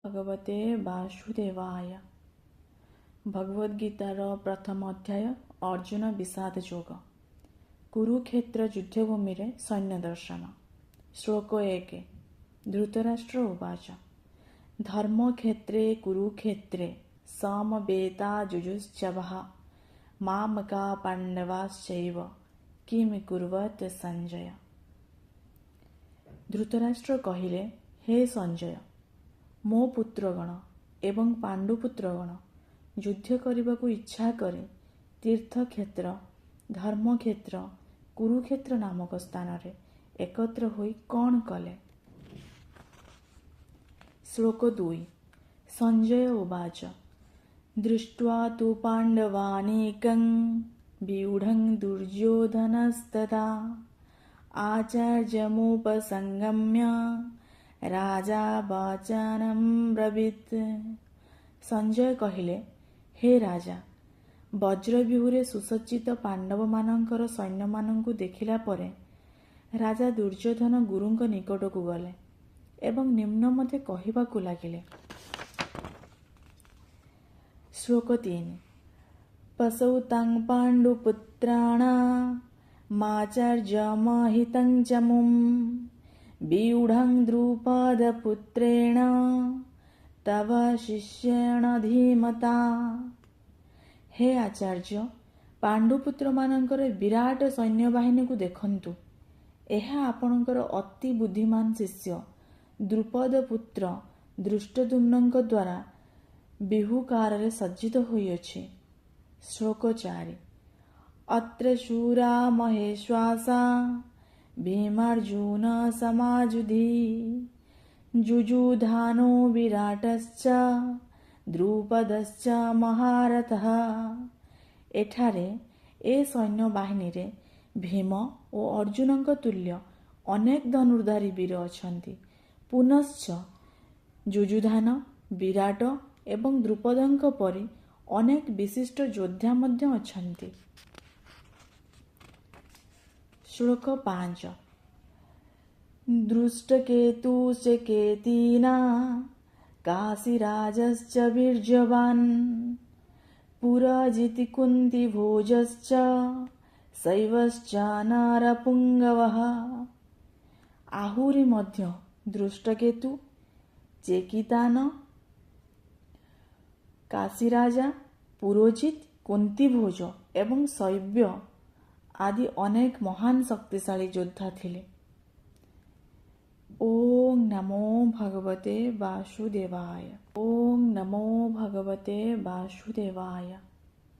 भगवते वासुदेवाय। भगवद गीतार प्रथम अध्याय अर्जुन विषाद जोग। कुरुक्षेत्र युद्धभूमि सैन्य दर्शन। श्लोक 1। धृतराष्ट्र उवाच धर्मक्षेत्रे कुरुक्षेत्रे समवेता जुजुश्चवः मामका पाण्डवाश्चैव किम कुर्वत संजय। धृतराष्ट्र कहिले, हे संजय, मो पुत्रगण एवं पांडुपुत्रगण युद्ध करने इच्छा करे तीर्थक्षेत्र धर्मक्षेत्र कुरुक्षेत्र नामक स्थान रे एकत्र होई कौन कले। श्लोक 2। संजय उवाच दृष्ट्वा तु पाण्डवानीकं व्यूढं दुर्योधनस्तदा आचार्यमुपसंगम्य राजा वचनं ब्रवीत। संजय कहिले, हे राजा, वज्रव्यूहरे सुसज्जित पांडव मानकर सैन्य मानंकु देखिला परे राजा दुर्योधन गुरुंक निकटकु गले एवं निम्न मते कहिबाकु लागिले। श्लोक 3। पशौतां पाण्डुपुत्राणा माचार्यमहितं च मुं व्यूढं द्रुपदपुत्रेण तव शिष्येण धीमता। हे आचार्य, पांडुपुत्र मानकर विराट सैन्य बाहिनी को देखंतु। एहा आपणकर अति बुद्धिमान शिष्य द्रुपद पुत्र दृष्टद्युम्नଙ୍କ द्वारा व्यूहकार सज्जित होइअछि। श्लोक 4। अत्र शूरा महेश्वासा भीमार्जुन समाजुधि जुजुधानो विराटश्च द्रुपदश्च महारथः। एठारे ए सैन्य बाहिनी रे भीम और अर्जुनଙ୍କ तुल्य अनेक धनुर्धारी वीर अछंती। पुनश्च जुजुधान विराट एवं द्रुपदଙ୍କ परि अनेक विशिष्ट योद्धा मध्य अछंती। श्लोक 5। दृष्टकेतुश्च केतीना काशीराजश्च वीर्यवान् पुरजिति कुन्तिभोजश्च शैवश्च नरपुङ्गवः। आहुरी मध्य दृष्टकेतु चेकितान काशीराजा पुरोजित कुंतीभोज एवं शैव्य आदि अनेक महान शक्तिशाली योद्धा थिले। ओम नमो भगवते वासुदेवाय। ओम नमो भगवते वासुदेवाय।